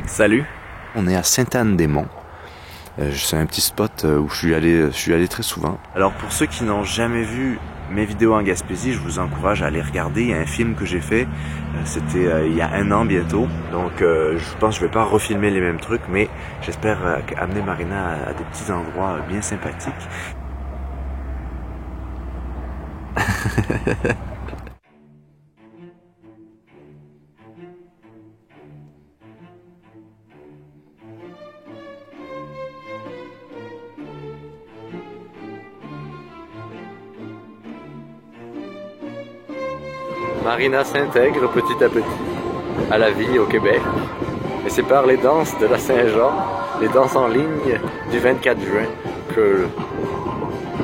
Salut, on est à Sainte-Anne-des-Monts. C'est un petit spot où je suis allé très souvent. Alors pour ceux qui n'ont jamais vu mes vidéos en Gaspésie, je vous encourage à aller regarder. Il y a un film que j'ai fait, c'était il y a 1 an bientôt. Donc je pense que je vais pas refilmer les mêmes trucs, mais j'espère amener Marina à des petits endroits bien sympathiques. Marina s'intègre petit à petit à la vie au Québec. Et c'est par les danses de la Saint-Jean, les danses en ligne du 24 juin, que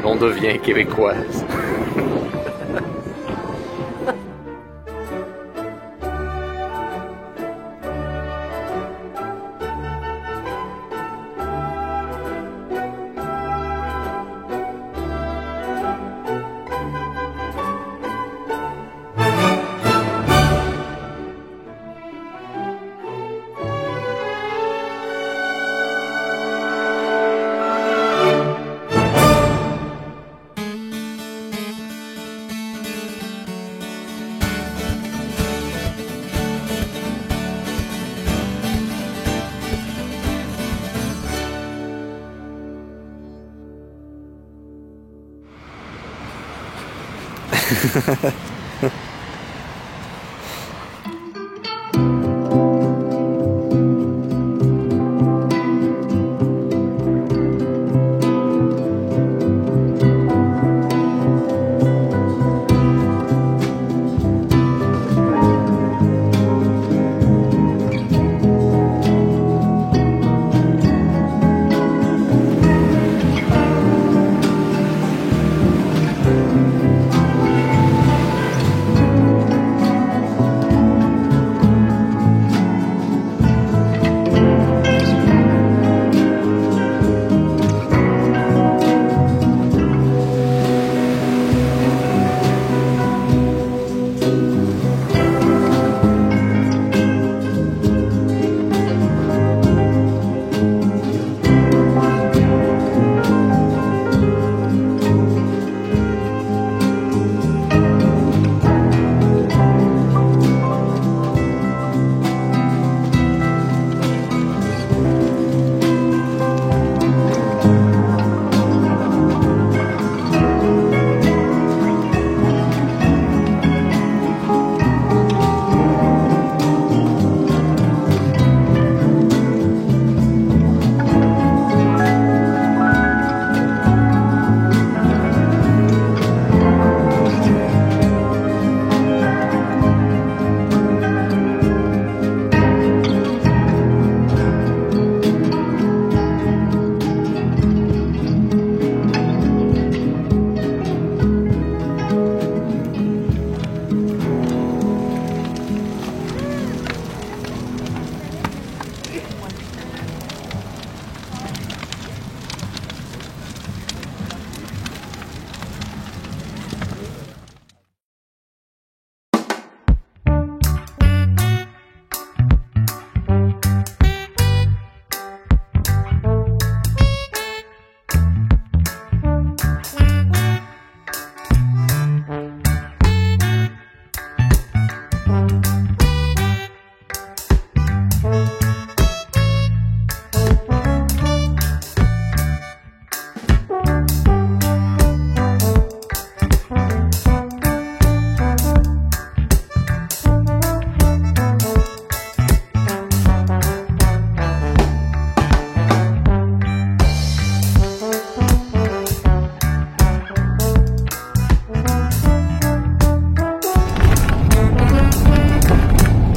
l'on devient québécoise.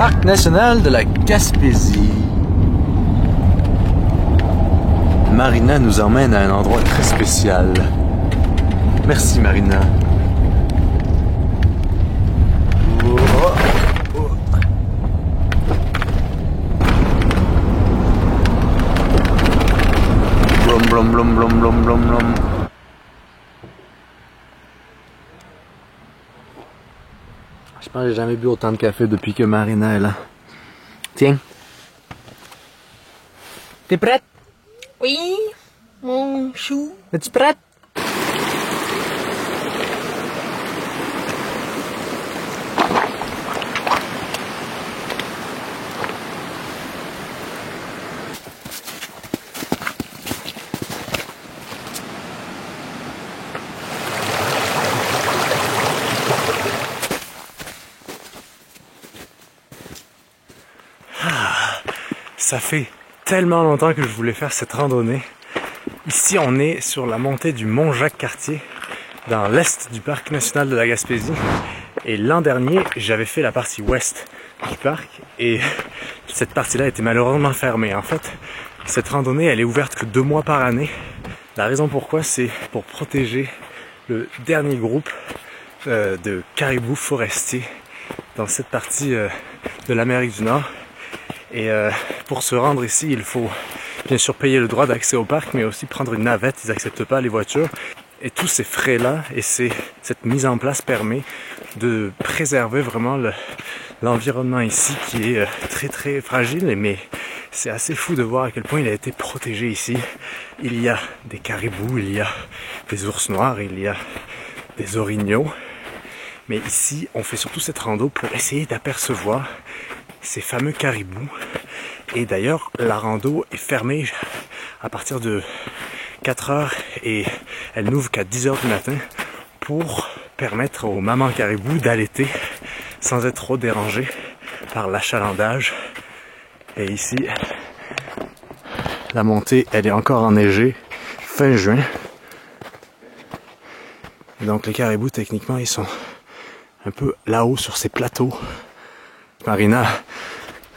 Parc national de la Gaspésie. Marina nous emmène à un endroit très spécial. Merci Marina. Blom blom blom blom blom blom blom. Je pense que j'ai jamais bu autant de café depuis que Marina est là. Tiens. T'es prête? Oui, mon chou. Es-tu prête? Ça fait tellement longtemps que je voulais faire cette randonnée. Ici, on est sur la montée du mont Jacques-Cartier, dans l'est du parc national de la Gaspésie. Et l'an dernier, j'avais fait la partie ouest du parc et cette partie-là était malheureusement fermée. En fait, cette randonnée, elle est ouverte que 2 mois par année. La raison pourquoi, c'est pour protéger le dernier groupe de caribous forestiers dans cette partie de l'Amérique du Nord. Et pour se rendre ici, il faut bien sûr payer le droit d'accès au parc, mais aussi prendre une navette. Ils n'acceptent pas les voitures. Et tous ces frais-là et cette mise en place permet de préserver vraiment l'environnement ici qui est très très fragile. Mais c'est assez fou de voir à quel point il a été protégé ici. Il y a des caribous, il y a des ours noirs, il y a des orignaux. Mais ici, on fait surtout cette rando pour essayer d'apercevoir ces fameux caribous. Et d'ailleurs, la rando est fermée à partir de 4h et elle n'ouvre qu'à 10h du matin pour permettre aux mamans caribous d'allaiter sans être trop dérangées par l'achalandage. Et ici, la montée, elle est encore enneigée fin juin. Et donc les caribous, techniquement, ils sont un peu là-haut sur ces plateaux. Marina,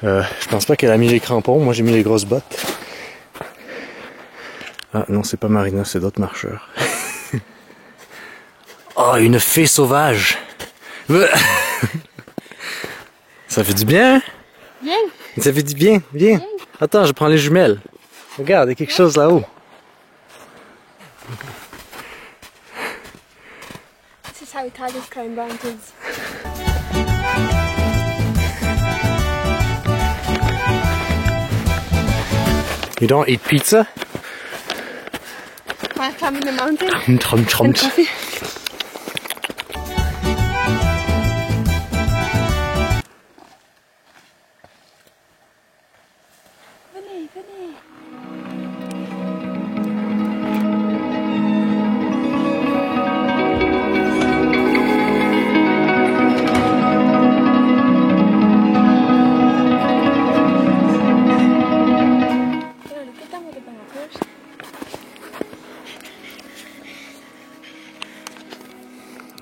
je pense pas qu'elle a mis les crampons, moi j'ai mis les grosses bottes. Ah non, c'est pas Marina, c'est d'autres marcheurs. Oh, une fée sauvage. Ça fait du bien, hein? Bien. Ça fait du bien, viens. Attends, je prends les jumelles. Regarde, il y a quelque chose là-haut. This is how tigers climb mountains. You don't eat pizza? While climbing the mountain. Trum, trum, And coffee. Venez, venez.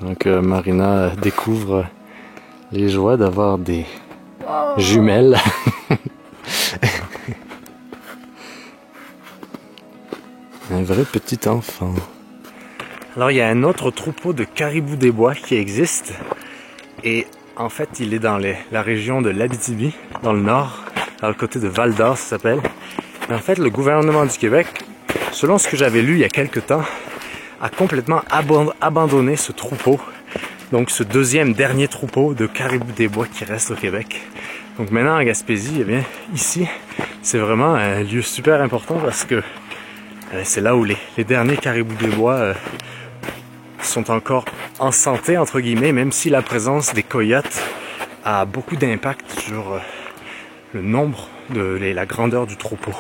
Donc Marina découvre les joies d'avoir des jumelles. Un vrai petit enfant. Alors il y a un autre troupeau de caribous des bois qui existe. Et en fait il est dans la région de l'Abitibi, dans le nord, dans le côté de Val-d'Or ça s'appelle. Et en fait le gouvernement du Québec, selon ce que j'avais lu il y a quelques temps, a complètement abandonné ce troupeau. Donc ce deuxième dernier troupeau de caribous des bois qui reste au Québec. Donc maintenant en Gaspésie, eh bien ici, c'est vraiment un lieu super important parce que c'est là où les derniers caribous des bois sont encore en santé entre guillemets, même si la présence des coyotes a beaucoup d'impact sur le nombre et la grandeur du troupeau.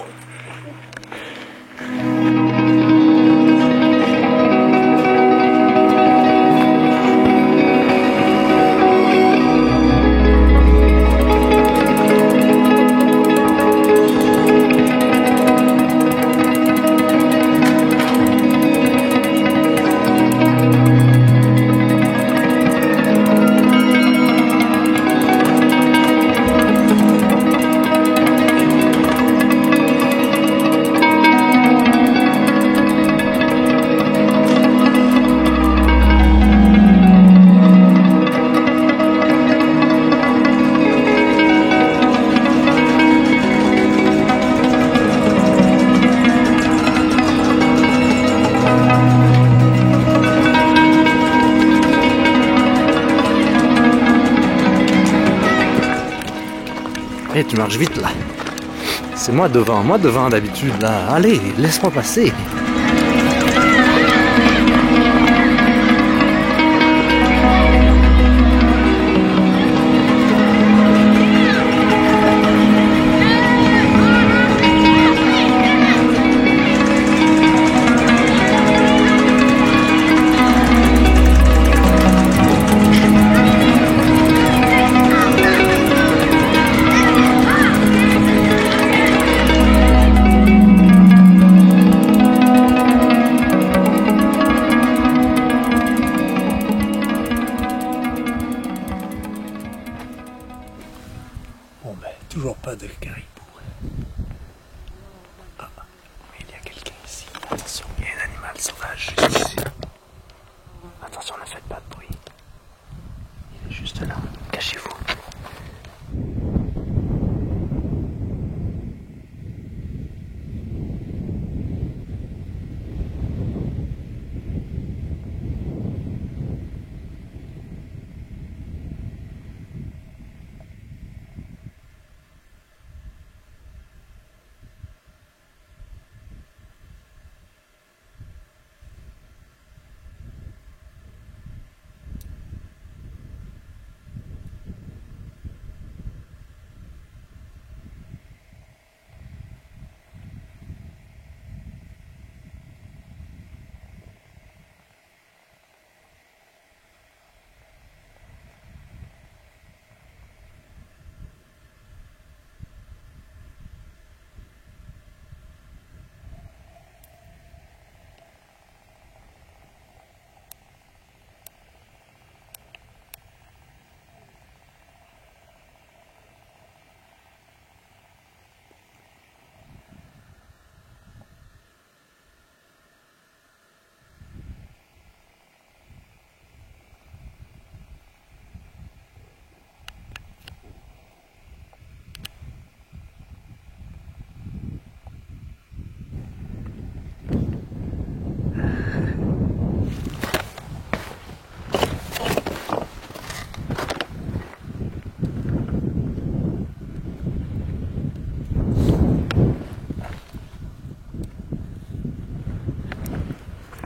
Hey, tu marches vite là. C'est moi devant d'habitude là. Allez, laisse-moi passer. Bon ben, toujours pas de caribou. Ah, mais il y a quelqu'un ici. Attention, il y a un animal sauvage juste ici. Attention, ne faites pas de bruit. Il est juste là. Cachez-vous.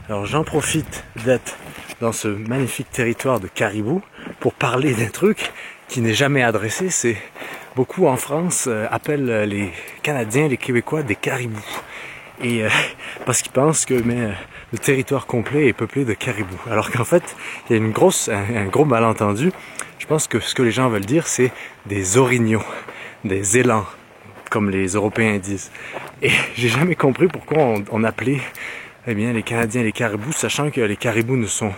Alors j'en profite d'être dans ce magnifique territoire de caribou pour parler d'un truc qui n'est jamais adressé. C'est beaucoup en France appellent les Canadiens, les Québécois des caribous. Et parce qu'ils pensent que le territoire complet est peuplé de caribous. Alors qu'en fait, il y a un gros malentendu. Je pense que ce que les gens veulent dire, c'est des orignaux, des élans, comme les Européens disent. Et j'ai jamais compris pourquoi on appelait les Canadiens les caribous, sachant que les caribous ne sont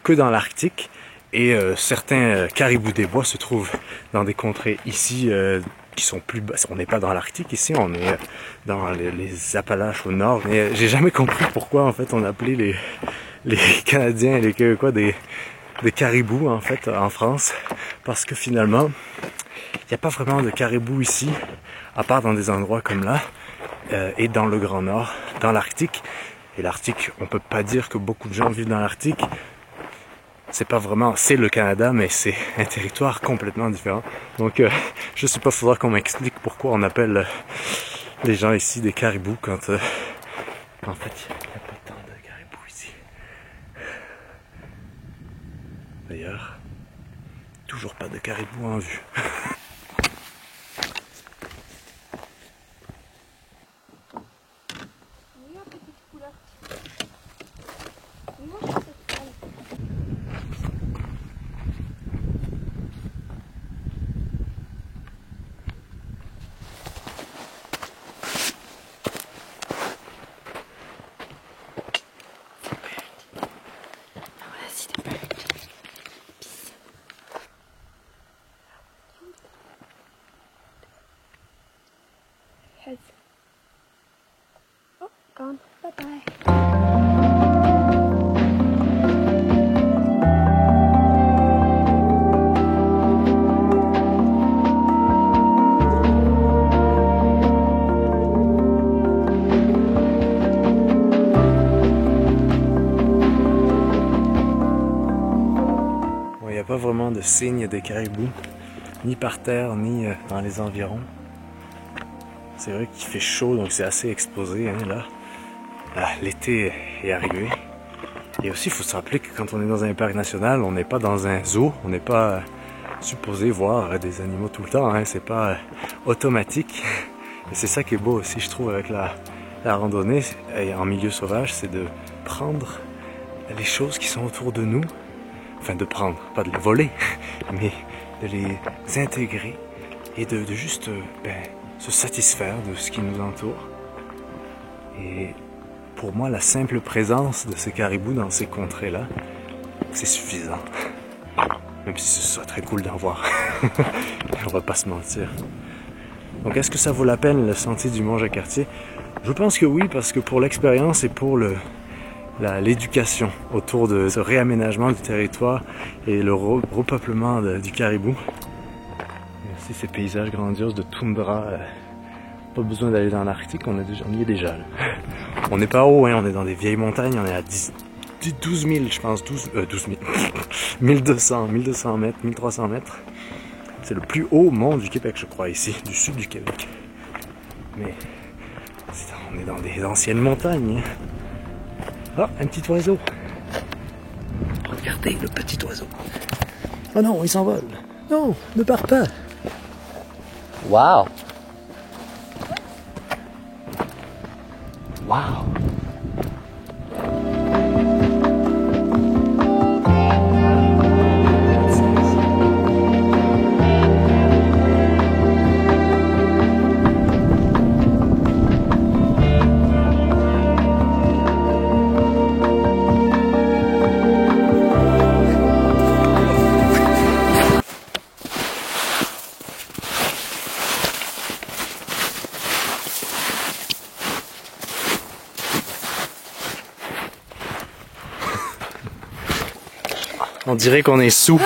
que dans l'Arctique et certains caribous des bois se trouvent dans des contrées ici qui sont plus bas. On n'est pas dans l'Arctique ici, on est dans les Appalaches au nord. Mais j'ai jamais compris pourquoi en fait on appelait les Canadiens et les Québécois des caribous en fait en France, parce que finalement il n'y a pas vraiment de caribous ici, à part dans des endroits comme là et dans le Grand Nord, dans l'Arctique. Et l'Arctique, on peut pas dire que beaucoup de gens vivent dans l'Arctique. C'est pas vraiment, c'est le Canada, mais c'est un territoire complètement différent. Donc, je sais pas, faudra qu'on m'explique pourquoi on appelle les gens ici des caribous quand, en fait, il n'y a pas tant de caribous ici. D'ailleurs, toujours pas de caribous en vue. Heads. Oh, gone. Bye-bye. Il n'y a pas vraiment de signe des caribous, ni par terre, ni dans les environs. C'est vrai qu'il fait chaud, donc c'est assez exposé hein, là. L'été est arrivé. Et aussi, il faut se rappeler que quand on est dans un parc national, on n'est pas dans un zoo, on n'est pas supposé voir des animaux tout le temps, hein, c'est pas automatique. Et c'est ça qui est beau aussi, je trouve, avec la randonnée en milieu sauvage, c'est de prendre les choses qui sont autour de nous, enfin de prendre, pas de les voler, mais de les intégrer et de juste se satisfaire de ce qui nous entoure. Et pour moi, la simple présence de ces caribous dans ces contrées-là, c'est suffisant. Même si ce serait très cool d'en voir. On va pas se mentir. Donc est-ce que ça vaut la peine le sentier du Mont-Jacques-Cartier? Je pense que oui, parce que pour l'expérience et pour l'éducation autour de ce réaménagement du territoire et le repeuplement du caribou. Et aussi ces paysages grandioses de toundra. Pas besoin d'aller dans l'Arctique, on y est déjà. Là. On n'est pas haut, hein, on est dans des vieilles montagnes, on est à 12 000, je pense, 12 000, 1200 mètres, 1300 mètres. C'est le plus haut mont du Québec, je crois, ici, du sud du Québec. Mais on est dans des anciennes montagnes. Ah, un petit oiseau. Regardez le petit oiseau. Oh non, il s'envole. Non, ne pars pas. Waouh. Waouh. On dirait qu'on est sous.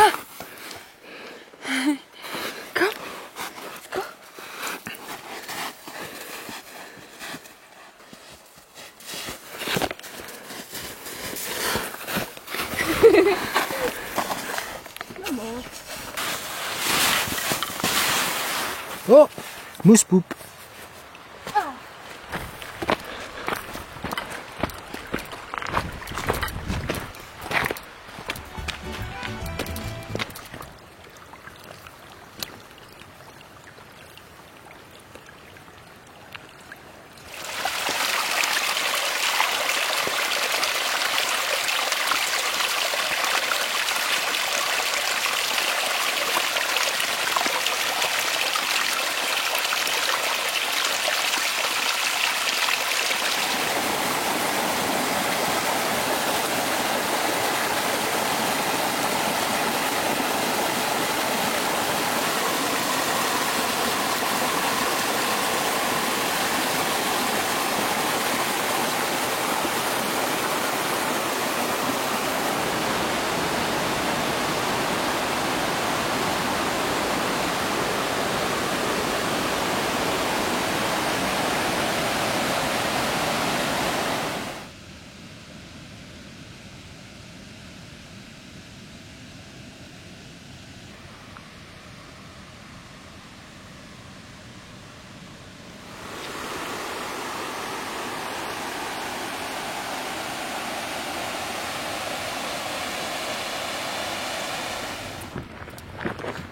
Oh, mousse poupe.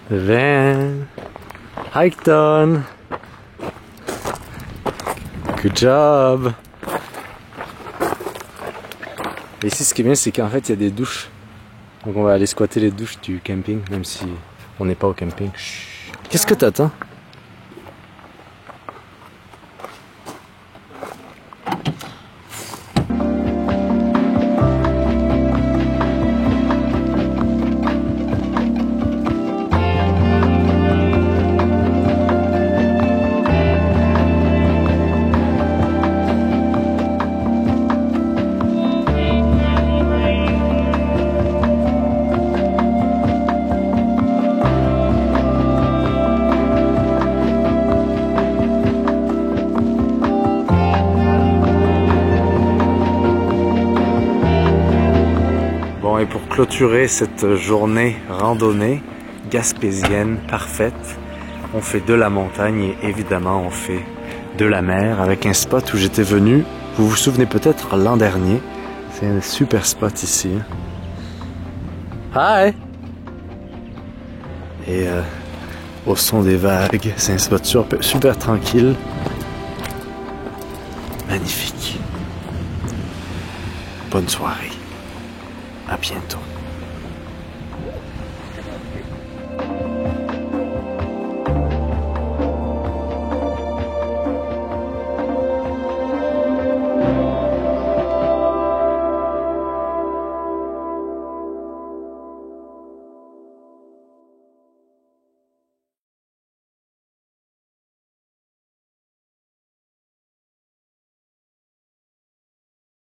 The van. Hike done. Good job. Et ici, ce qui est bien, c'est qu'en fait, il y a des douches. Donc on va aller squatter les douches du camping, même si on n'est pas au camping. Qu'est-ce que t'attends? Et pour clôturer cette journée randonnée gaspésienne parfaite, on fait de la montagne et évidemment on fait de de la mer avec un spot où j'étais venu. Vous vous souvenez peut-être l'an dernier. C'est un super spot ici. Hi! Et au son des vagues, c'est un spot super tranquille. Magnifique. Bonne soirée. À bientôt.